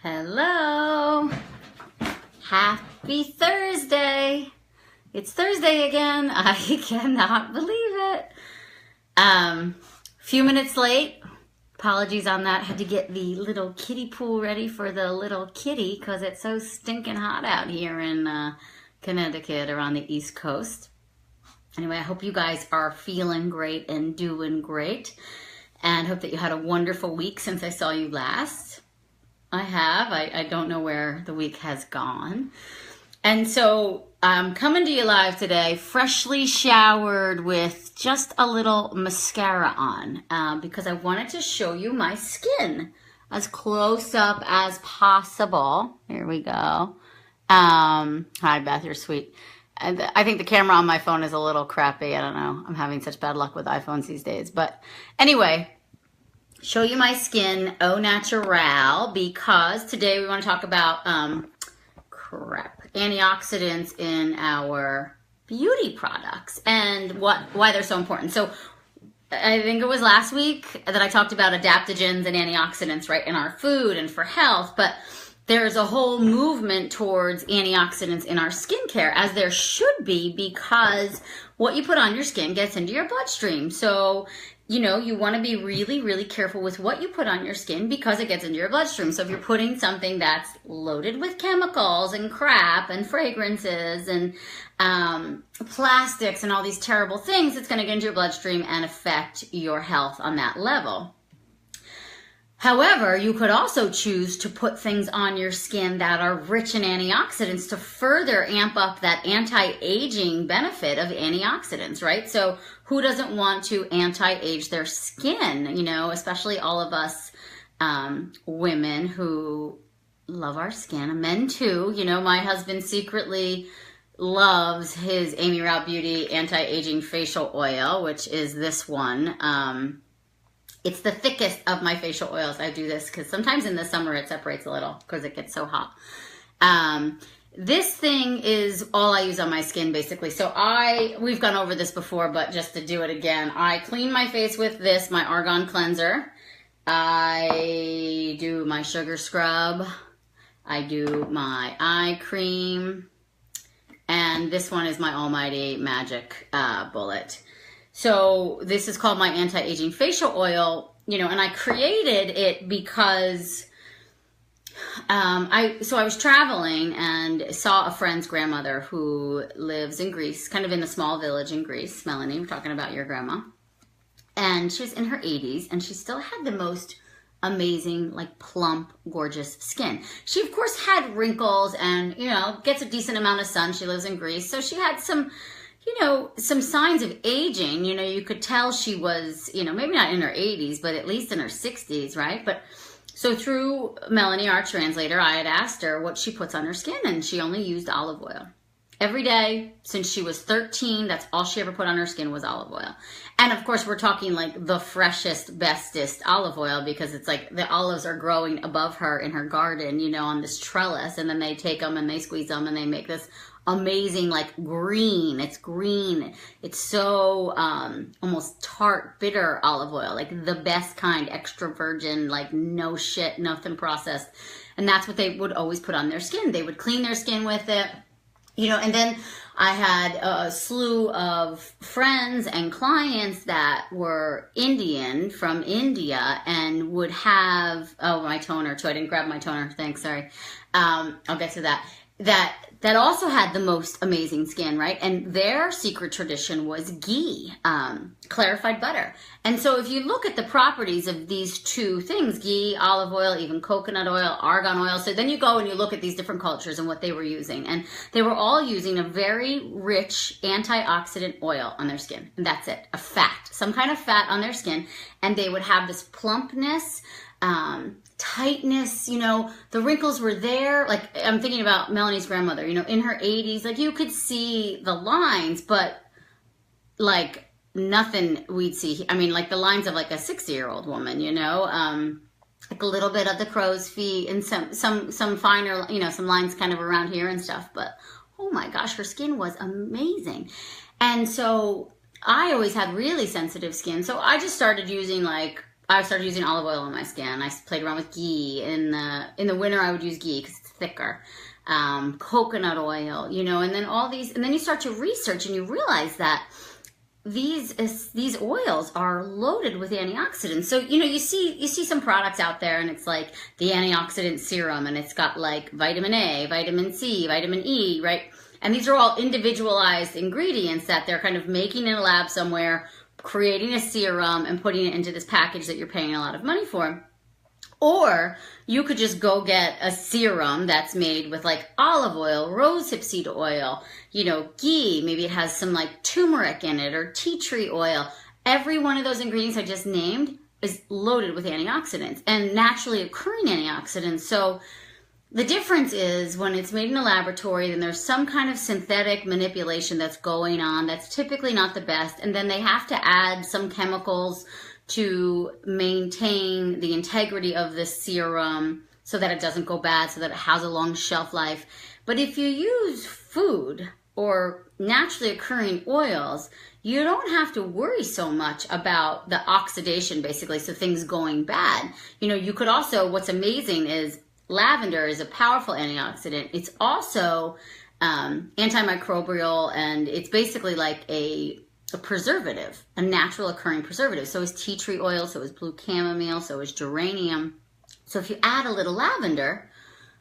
Hello. Happy Thursday. It's Thursday again. I cannot believe it. Few minutes late. Apologies on that. Had to get the little kiddie pool ready for the little kitty because it's so stinking hot out here in Connecticut or on the East Coast. Anyway, I hope you guys are feeling great and doing great, and hope that you had a wonderful week since I saw you last. I have. I don't know where the week has gone. And so I'm coming to you live today, freshly showered with just a little mascara on because I wanted to show you my skin as close up as possible. Here we go. Hi, Beth, you're sweet. And I think the camera on my phone is a little crappy. I don't know. I'm having such bad luck with iPhones these days. But anyway, show you my skin au naturel, because today we want to talk about antioxidants in our beauty products and why they're so important. So I think it was last week that I talked about adaptogens and antioxidants, right, in our food and for health, but there's a whole movement towards antioxidants in our skincare, as there should be, because what you put on your skin gets into your bloodstream. So you know, you want to be really, really careful with what you put on your skin because it gets into your bloodstream. So if you're putting something that's loaded with chemicals and crap and fragrances and plastics and all these terrible things, it's going to get into your bloodstream and affect your health on that level. However, you could also choose to put things on your skin that are rich in antioxidants to further amp up that anti-aging benefit of antioxidants, right? So who doesn't want to anti-age their skin, you know, especially all of us women who love our skin, men too. You know, my husband secretly loves his Amy Rout Beauty anti-aging facial oil, which is this one. It's the thickest of my facial oils. I do this because sometimes in the summer it separates a little because it gets so hot. This thing is all I use on my skin, basically. So we've gone over this before, but just to do it again, I clean my face with this, my Argan Cleanser. I do my sugar scrub. I do my eye cream. And this one is my Almighty Magic Bullet. So this is called my anti-aging facial oil, you know, and I created it because I was traveling and saw a friend's grandmother who lives in Greece, kind of in a small village in Greece. Melanie, we're talking about your grandma. And she was in her 80s, and she still had the most amazing, like, plump, gorgeous skin. She, of course, had wrinkles and, you know, gets a decent amount of sun. She lives in Greece, so she had some, you know, some signs of aging. You know, you could tell she was, you know, maybe not in her 80s, but at least in her 60s, right? But so through Melanie, our translator, I had asked her what she puts on her skin, and she only used olive oil. Every day since she was 13, that's all she ever put on her skin was olive oil. And of course, we're talking like the freshest, bestest olive oil, because it's like the olives are growing above her in her garden, you know, on this trellis, and then they take them and they squeeze them and they make this amazing, like, green. It's green. It's so almost tart, bitter olive oil, like the best kind, extra virgin, like no shit, nothing processed. And that's what they would always put on their skin. They would clean their skin with it, you know. And then I had a slew of friends and clients that were Indian, from India, and would have, oh, my toner too. I didn't grab my toner. Thanks, sorry. I'll get to that. That also had the most amazing skin, right? And their secret tradition was ghee, clarified butter. And so if you look at the properties of these two things, ghee, olive oil, even coconut oil, argan oil, so then you go and you look at these different cultures and what they were using. And they were all using a very rich antioxidant oil on their skin. And that's it, a fat, some kind of fat on their skin. And they would have this plumpness, tightness, you know, the wrinkles were there. Like, I'm thinking about Melanie's grandmother, you know, in her 80s, like, you could see the lines, but like nothing we'd see. I mean, like the lines of like a 60-year-old woman, you know, like a little bit of the crow's feet and some finer, you know, some lines kind of around here and stuff. But oh my gosh, her skin was amazing. And so I always had really sensitive skin. So I just started using like I started using olive oil on my skin. I played around with ghee. In the winter, I would use ghee because it's thicker. Coconut oil, you know, and then all these, and then you start to research and you realize that these oils are loaded with antioxidants. So, you know, you see some products out there and it's like the antioxidant serum and it's got like vitamin A, vitamin C, vitamin E, right? And these are all individualized ingredients that they're kind of making in a lab somewhere, creating a serum and putting it into this package that you're paying a lot of money for. Or you could just go get a serum that's made with like olive oil, rosehip seed oil, you know, ghee, maybe it has some like turmeric in it or tea tree oil. Every one of those ingredients I just named is loaded with antioxidants and naturally occurring antioxidants. So the difference is when it's made in a laboratory, then there's some kind of synthetic manipulation that's going on that's typically not the best. And then they have to add some chemicals to maintain the integrity of the serum so that it doesn't go bad, so that it has a long shelf life. But if you use food or naturally occurring oils, you don't have to worry so much about the oxidation, basically, so things going bad. You know, you could also, what's amazing is lavender is a powerful antioxidant. It's also antimicrobial, and it's basically like a preservative, a natural occurring preservative. So is tea tree oil, so is blue chamomile, so is geranium. So if you add a little lavender,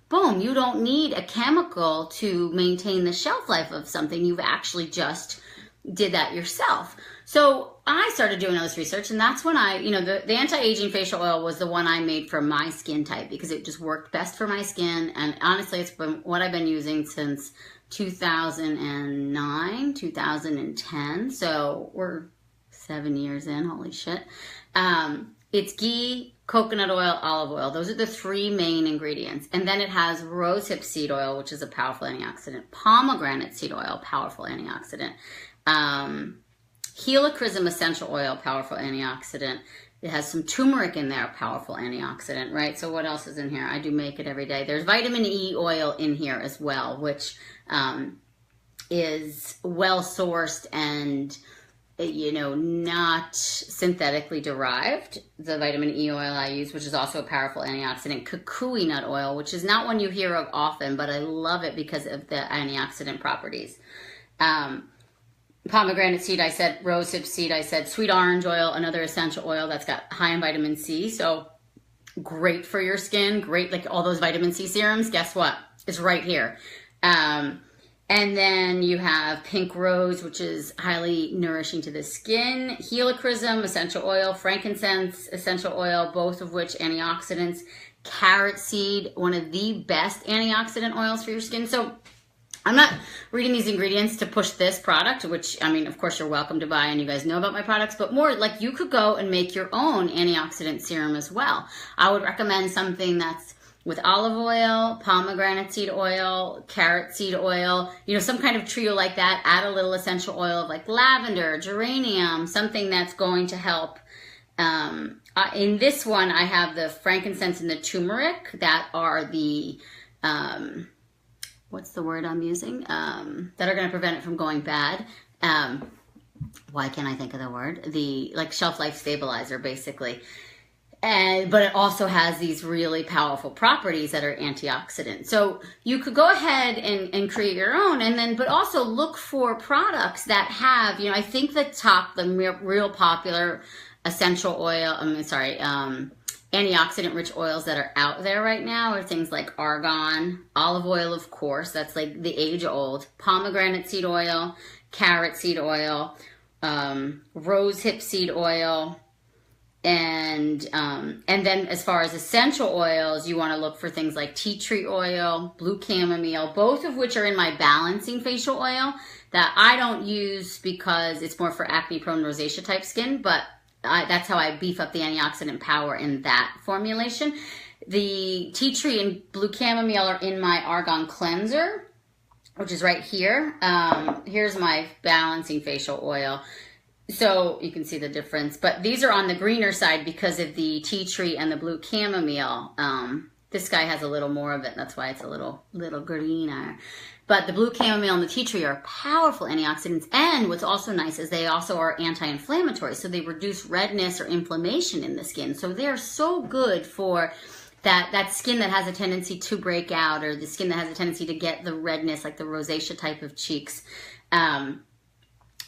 boom, you don't need a chemical to maintain the shelf life of something. You've actually just did that yourself. So I started doing all this research, and that's when I, you know, the anti-aging facial oil was the one I made for my skin type because it just worked best for my skin. And honestly, it's been what I've been using since 2009, 2010. So we're 7 years in, holy shit. It's ghee, coconut oil, olive oil. Those are the three main ingredients. And then it has rosehip seed oil, which is a powerful antioxidant. Pomegranate seed oil, powerful antioxidant. Helichrysum essential oil, powerful antioxidant. It has some turmeric in there, powerful antioxidant, right? So what else is in here? I do make it every day. There's vitamin E oil in here as well, which is well sourced and, you know, not synthetically derived. The vitamin E oil I use, which is also a powerful antioxidant. Kukui nut oil, which is not one you hear of often, but I love it because of the antioxidant properties. Pomegranate seed, I said, rosehip seed, I said, sweet orange oil, another essential oil that's got high in vitamin C. So great for your skin, great, like all those vitamin C serums. Guess what? It's right here. And then you have pink rose, which is highly nourishing to the skin. Helichrysum essential oil, frankincense essential oil, both of which antioxidants. Carrot seed, one of the best antioxidant oils for your skin. So I'm not reading these ingredients to push this product, which, I mean, of course, you're welcome to buy and you guys know about my products, but more like you could go and make your own antioxidant serum as well. I would recommend something that's with olive oil, pomegranate seed oil, carrot seed oil, you know, some kind of trio like that. Add a little essential oil of like lavender, geranium, something that's going to help. In this one, I have the frankincense and the turmeric that are the... what's the word I'm using? That are going to prevent it from going bad. Why can't I think of the word? The like shelf life stabilizer, basically. But it also has these really powerful properties that are antioxidants. So you could go ahead and create your own, and then, but also look for products that have, you know, I think the real popular essential oil, antioxidant-rich oils that are out there right now are things like argan, olive oil, of course, that's like the age-old, pomegranate seed oil, carrot seed oil, rosehip seed oil, and then as far as essential oils, you want to look for things like tea tree oil, blue chamomile, both of which are in my balancing facial oil that I don't use because it's more for acne-prone rosacea type skin, but that's how I beef up the antioxidant power in that formulation. The tea tree and blue chamomile are in my argan cleanser, which is right here. Here's my balancing facial oil. So you can see the difference. But these are on the greener side because of the tea tree and the blue chamomile. This guy has a little more of it. That's why it's a little greener. But the blue chamomile and the tea tree are powerful antioxidants. And what's also nice is they also are anti-inflammatory. So they reduce redness or inflammation in the skin. So they're so good for that skin that has a tendency to break out, or the skin that has a tendency to get the redness, like the rosacea type of cheeks.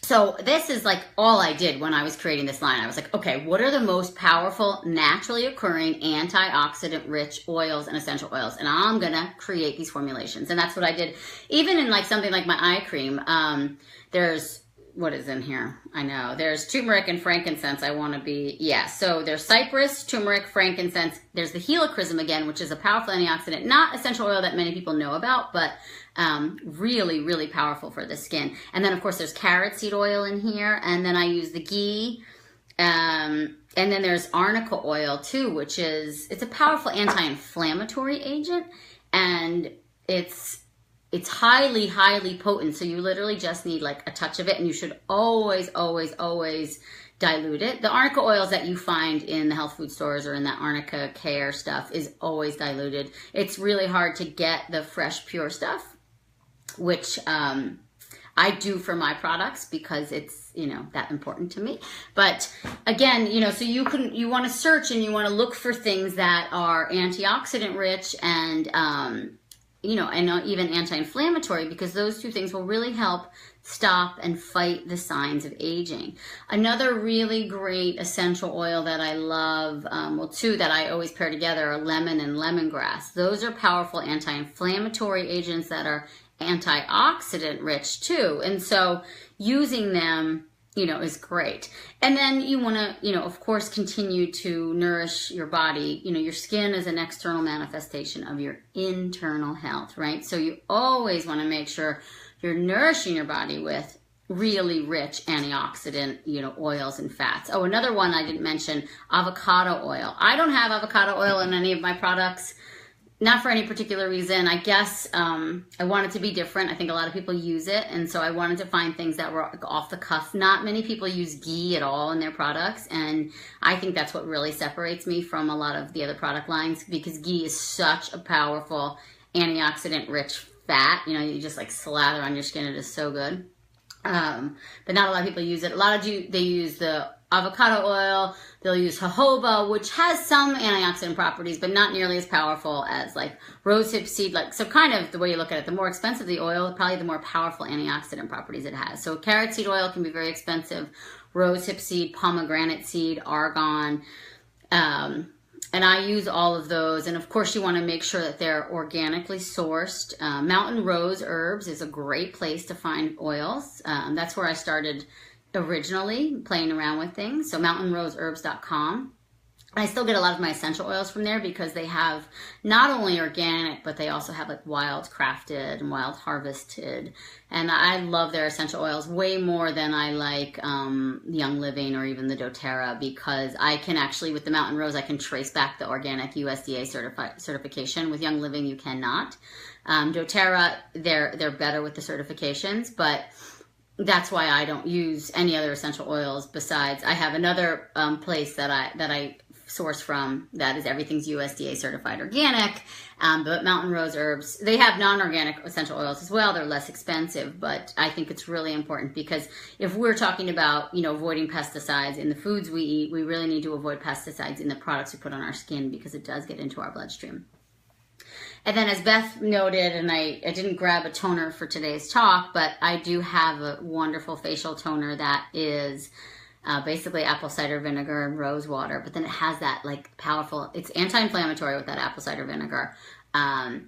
So this is like all I did when I was creating this line. I was like, okay, what are the most powerful, naturally occurring, antioxidant-rich oils and essential oils? And I'm going to create these formulations. And that's what I did. Even in like something like my eye cream, there's, what is in here? I know. There's turmeric and frankincense. So there's cypress, turmeric, frankincense. There's the helichrysum again, which is a powerful antioxidant. Not essential oil that many people know about, but really, really powerful for the skin. And then, of course, there's carrot seed oil in here. And then I use the ghee. And then there's arnica oil, too, which it's a powerful anti-inflammatory agent. And it's highly, highly potent. So you literally just need like a touch of it, and you should always, always, always dilute it. The arnica oils that you find in the health food stores or in that arnica care stuff is always diluted. It's really hard to get the fresh, pure stuff, which I do for my products because it's, that important to me. But again, so you want to search and you want to look for things that are antioxidant rich and, and even anti-inflammatory, because those two things will really help stop and fight the signs of aging. Another really great essential oil that I love, two that I always pair together are lemon and lemongrass. Those are powerful anti-inflammatory agents that are antioxidant rich too. And so using them, is great. And then you want to, of course, continue to nourish your body. Your skin is an external manifestation of your internal health, right? So you always want to make sure you're nourishing your body with really rich antioxidant, oils and fats. Oh, another one I didn't mention, avocado oil. I don't have avocado oil in any of my products. Not for any particular reason. I guess I wanted to be different. I think a lot of people use it, and so I wanted to find things that were off the cuff. Not many people use ghee at all in their products, and I think that's what really separates me from a lot of the other product lines, because ghee is such a powerful antioxidant-rich fat. You just like slather on your skin. It is so good. But not a lot of people use it. They use the avocado oil. They'll use jojoba, which has some antioxidant properties, but not nearly as powerful as like rosehip seed. So kind of the way you look at it, the more expensive the oil, probably the more powerful antioxidant properties it has. So carrot seed oil can be very expensive. Rosehip seed, pomegranate seed, argan. And I use all of those. And of course, you want to make sure that they're organically sourced. Mountain Rose Herbs is a great place to find oils. That's where I started originally, playing around with things. So mountainroseherbs.com. I still get a lot of my essential oils from there because they have not only organic, but they also have like wild crafted and wild harvested. And I love their essential oils way more than I like Young Living or even the doTERRA, because I can actually, with the Mountain Rose, I can trace back the organic USDA certification. With Young Living, you cannot. doTERRA, they're better with the certifications, but that's why I don't use any other essential oils besides. I have another place that I source from that is everything's USDA certified organic. But Mountain Rose Herbs, they have non-organic essential oils as well. They're less expensive, but I think it's really important because if we're talking about, avoiding pesticides in the foods we eat, we really need to avoid pesticides in the products we put on our skin, because it does get into our bloodstream. And then, as Beth noted, and I didn't grab a toner for today's talk, but I do have a wonderful facial toner that is basically apple cider vinegar and rose water, but then it has that like powerful, it's anti-inflammatory with that apple cider vinegar. And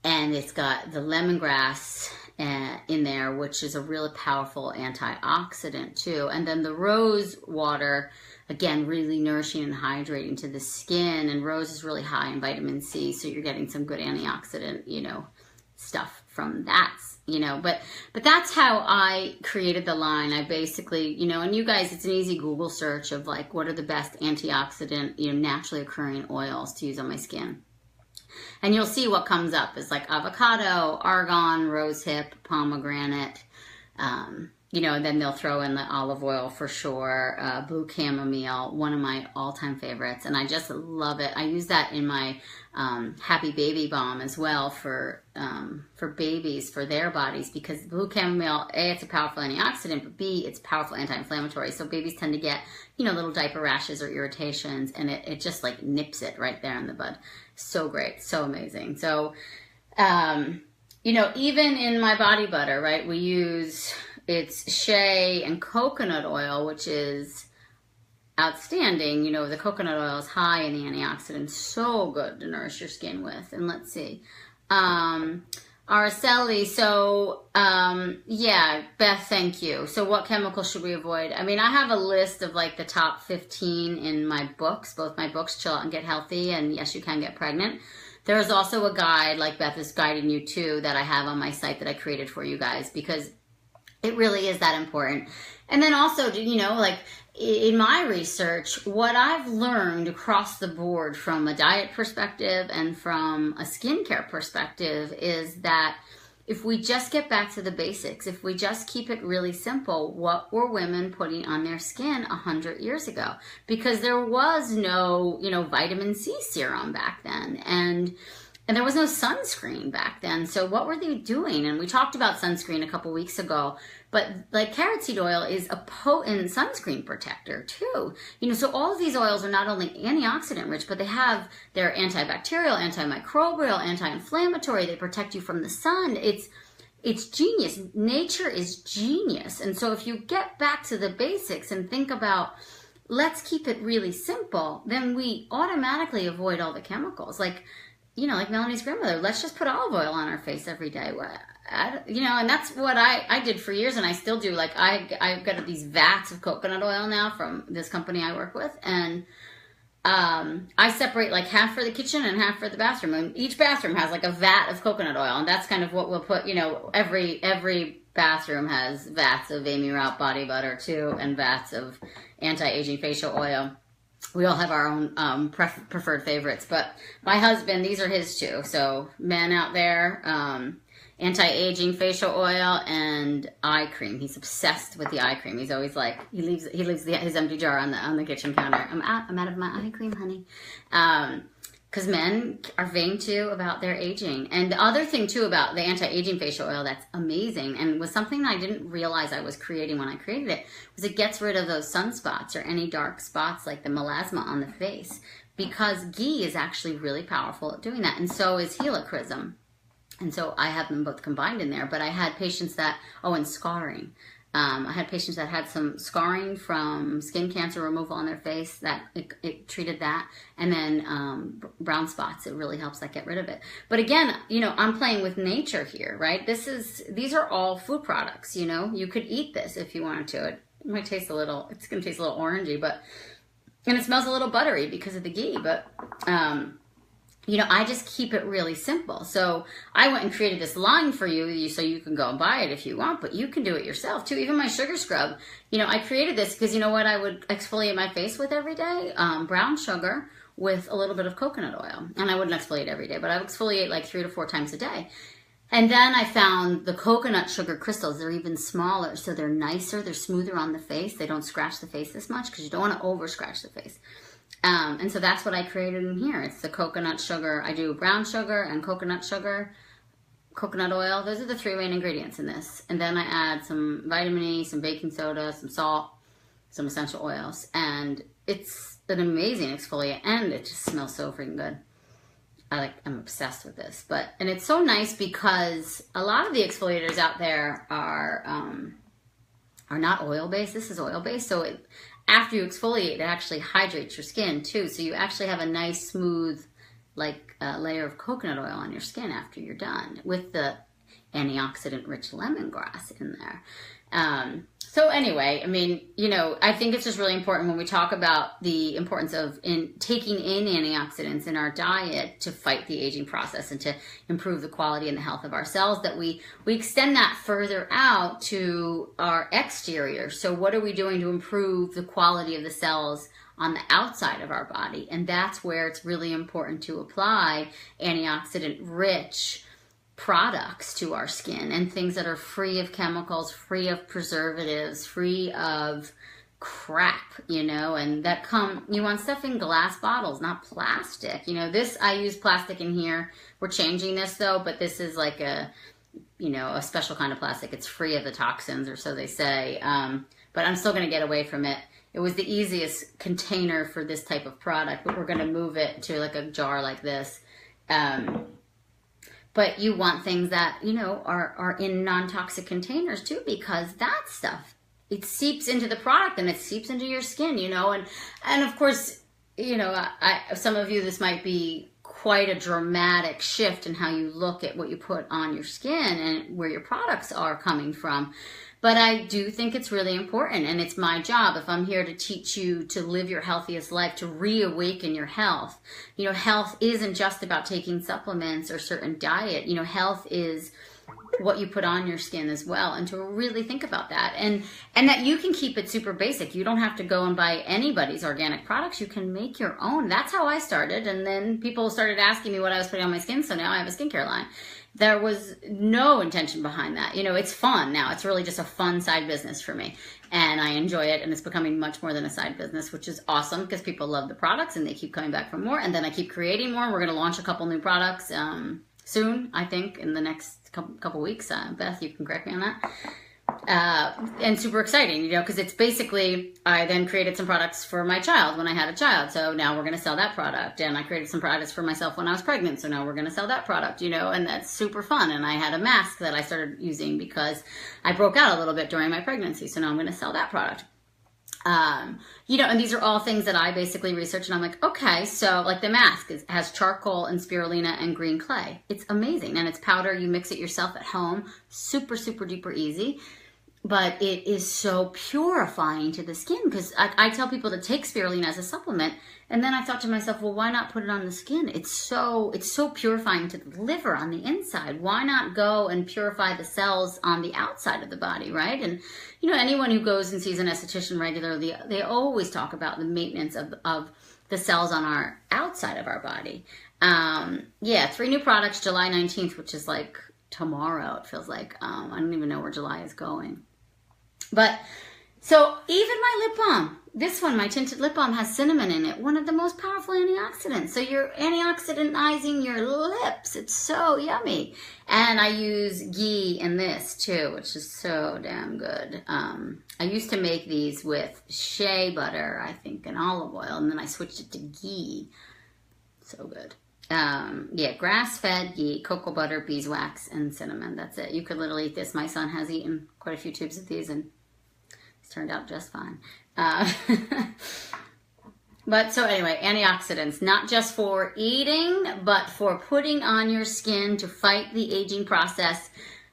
it's got the lemongrass in there, which is a really powerful antioxidant too. And then the rose water, again, really nourishing and hydrating to the skin. And rose is really high in vitamin C, so you're getting some good antioxidant, stuff from that. But that's how I created the line. I basically, and you guys, it's an easy Google search of like, what are the best antioxidant, naturally occurring oils to use on my skin. And you'll see what comes up is like avocado, argan, rosehip, pomegranate, and then they'll throw in the olive oil for sure, blue chamomile, one of my all-time favorites, and I just love it. I use that in my Happy Baby Balm as well for babies, for their bodies, because blue chamomile, A, it's a powerful antioxidant, but B, it's powerful anti-inflammatory. So babies tend to get, little diaper rashes or irritations, and it just like nips it right there in the bud. So great, so amazing. So, even in my body butter, right, we use, it's shea and coconut oil, which is outstanding. The coconut oil is high in the antioxidants, so good to nourish your skin with. And let's see, Araceli. So, yeah, Beth, thank you. So what chemicals should we avoid? I mean, I have a list of like the top 15 in my books, both my books, Chill Out and Get Healthy, and Yes, You Can Get Pregnant. There's also a guide, like Beth is guiding you to, that I have on my site that I created for you guys, because it really is that important. And then also, like in my research, what I've learned across the board from a diet perspective and from a skincare perspective is that if we just get back to the basics, if we just keep it really simple, what were women putting on their skin 100 years ago? Because there was no, vitamin C serum back then. And there was no sunscreen back then. So what were they doing? And we talked about sunscreen a couple weeks ago, but like carrot seed oil is a potent sunscreen protector too. So all of these oils are not only antioxidant rich, but they're antibacterial, antimicrobial, anti-inflammatory. They protect you from the sun. It's genius. Nature is genius. And so if you get back to the basics and think about, let's keep it really simple, then we automatically avoid all the chemicals. Like Melanie's grandmother, let's just put olive oil on our face every day. And that's what I did for years, and I still do. Like I've got these vats of coconut oil now from this company I work with, and I separate like half for the kitchen and half for the bathroom. And each bathroom has like a vat of coconut oil, and that's kind of what we'll put. Every bathroom has vats of Amy Raup body butter too, and vats of anti-aging facial oil. We all have our own preferred favorites, but my husband, these are his too. So men out there, anti-aging facial oil and eye cream. He's obsessed with the eye cream. He's always like, he leaves his empty jar on the kitchen counter. I'm out of my eye cream, honey. Because men are vain too about their aging. And the other thing too about the anti-aging facial oil that's amazing, and was something I didn't realize I was creating when I created it, was it gets rid of those sunspots or any dark spots like the melasma on the face. Because ghee is actually really powerful at doing that, and so is helichrysum. And so I have them both combined in there. But I had patients that, and scarring. I had patients that had some scarring from skin cancer removal on their face, that it treated that. And then brown spots, it really helps that get rid of it. But again, I'm playing with nature here, right? These are all food products, You could eat this if you wanted to. It might taste it's going to taste a little orangey, and it smells a little buttery because of the ghee, but I just keep it really simple. So I went and created this line for you so you can go and buy it if you want, but you can do it yourself too. Even my sugar scrub, I created this because you know what I would exfoliate my face with every day? Brown sugar with a little bit of coconut oil. And I wouldn't exfoliate every day, but I would exfoliate like 3 to 4 times a day. And then I found the coconut sugar crystals. They're even smaller, so they're nicer. They're smoother on the face. They don't scratch the face as much because you don't want to over scratch the face. And so that's what I created in here. It's the coconut sugar. I do brown sugar and coconut sugar, coconut oil. Those are the 3 main ingredients in this. And then I add some vitamin E, some baking soda, some salt, some essential oils. And it's an amazing exfoliant, and it just smells so freaking good. I'm obsessed with this. And it's so nice because a lot of the exfoliators out there are not oil-based. This is oil-based. So after you exfoliate, it actually hydrates your skin too. So you actually have a nice, smooth, layer of coconut oil on your skin after you're done with the antioxidant-rich lemongrass in there. So anyway, I think it's just really important when we talk about the importance of taking in antioxidants in our diet to fight the aging process and to improve the quality and the health of our cells, that we extend that further out to our exterior. So what are we doing to improve the quality of the cells on the outside of our body? And that's where it's really important to apply antioxidant-rich products to our skin, and things that are free of chemicals, free of preservatives, free of crap, you know, and that you want stuff in glass bottles, not plastic. You know, this, I use plastic in here. We're changing this though, but this is like a special kind of plastic. It's free of the toxins, or so they say. But I'm still going to get away from it. It was the easiest container for this type of product, but we're going to move it to like a jar like this. But you want things that, you know, are in non-toxic containers too, because that stuff, it seeps into the product and it seeps into your skin, you know, and of course, you know, some of you, this might be quite a dramatic shift in how you look at what you put on your skin and where your products are coming from. But I do think it's really important, and it's my job, if I'm here to teach you to live your healthiest life, to reawaken your health. You know, health isn't just about taking supplements or certain diet. You know, health is what you put on your skin as well, and to really think about that, and that you can keep it super basic. You don't have to go and buy anybody's organic products. You can make your own. That's how I started, and then people started asking me what I was putting on my skin, so now I have a skincare line. There was no intention behind that. You know, it's fun now. It's really just a fun side business for me, and I enjoy it, and it's becoming much more than a side business, which is awesome because people love the products and they keep coming back for more, and then I keep creating more. We're going to launch a couple new products soon, I think, in the next couple weeks. Beth, you can correct me on that. And super exciting, you know, because it's basically, I then created some products for my child when I had a child. So now we're going to sell that product. And I created some products for myself when I was pregnant. So now we're going to sell that product, you know, and that's super fun. And I had a mask that I started using because I broke out a little bit during my pregnancy. So now I'm going to sell that product. You know, and these are all things that I basically researched, and I'm like, okay, so like the mask has charcoal and spirulina and green clay. It's amazing. And it's powder. You mix it yourself at home. Super, super duper easy. But it is so purifying to the skin, because I tell people to take spirulina as a supplement. And then I thought to myself, well, why not put it on the skin? It's so purifying to the liver on the inside. Why not go and purify the cells on the outside of the body, right? And, you know, anyone who goes and sees an esthetician regularly, they always talk about the maintenance of the cells on our outside of our body. Yeah, 3 new products, July 19th, which is like tomorrow, it feels like. I don't even know where July is going. But, so even my lip balm, this one, my tinted lip balm, has cinnamon in it, one of the most powerful antioxidants. So you're antioxidantizing your lips. It's so yummy. And I use ghee in this too, which is so damn good. I used to make these with shea butter, I think, and olive oil, and then I switched it to ghee. So good. Yeah, grass-fed ghee, cocoa butter, beeswax, and cinnamon. That's it. You could literally eat this. My son has eaten quite a few tubes of these, and it's turned out just fine. But so anyway, antioxidants, not just for eating, but for putting on your skin to fight the aging process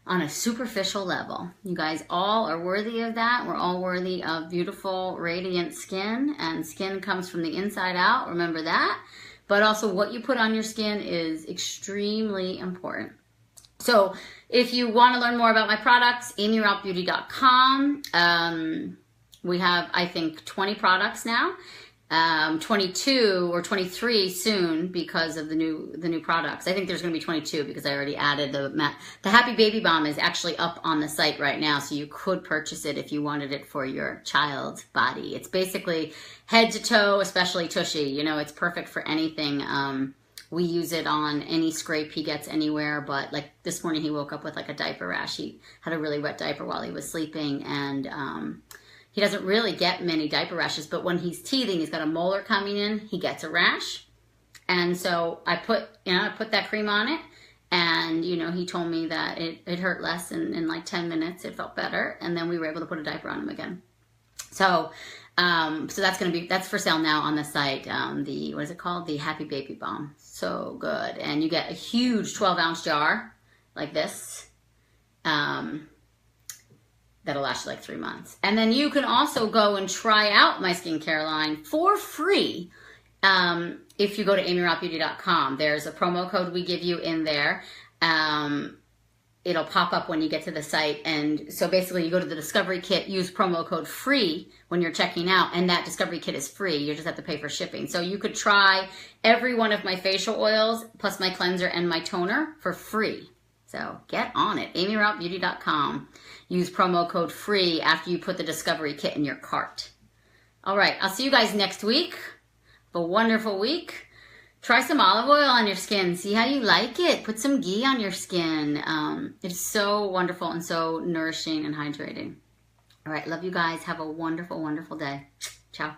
on a superficial level. You guys all are worthy of that. We're all worthy of beautiful, radiant skin, and skin comes from the inside out. Remember that. But also what you put on your skin is extremely important. So if you want to learn more about my products, amyroutbeauty.com. We have, I think, 20 products now. 22 or 23 soon because of the new products. I think there's going to be 22 because I already added the Happy Baby Balm is actually up on the site right now, so you could purchase it if you wanted it for your child's body. It's basically head to toe, especially tushy. You know, it's perfect for anything. We use it on any scrape he gets anywhere, but like this morning he woke up with like a diaper rash. He had a really wet diaper while he was sleeping, and he doesn't really get many diaper rashes, but when he's teething, he's got a molar coming in, he gets a rash. And so I put that cream on it, and, you know, he told me that it hurt less in like 10 minutes. It felt better. And then we were able to put a diaper on him again. So, that's for sale now on the site. What is it called? The Happy Baby Balm. So good. And you get a huge 12-ounce jar like this. That'll last you like 3 months. And then you can also go and try out my skincare line for free if you go to amyroutbeauty.com. There's a promo code we give you in there. It'll pop up when you get to the site. And so basically you go to the Discovery Kit, use promo code FREE when you're checking out, and that Discovery Kit is free. You just have to pay for shipping. So you could try every one of my facial oils plus my cleanser and my toner for free. So get on it. AmyRoutBeauty.com. Use promo code FREE after you put the Discovery Kit in your cart. All right, I'll see you guys next week. Have a wonderful week. Try some olive oil on your skin. See how you like it. Put some ghee on your skin. It's so wonderful and so nourishing and hydrating. All right, love you guys. Have a wonderful, wonderful day. Ciao.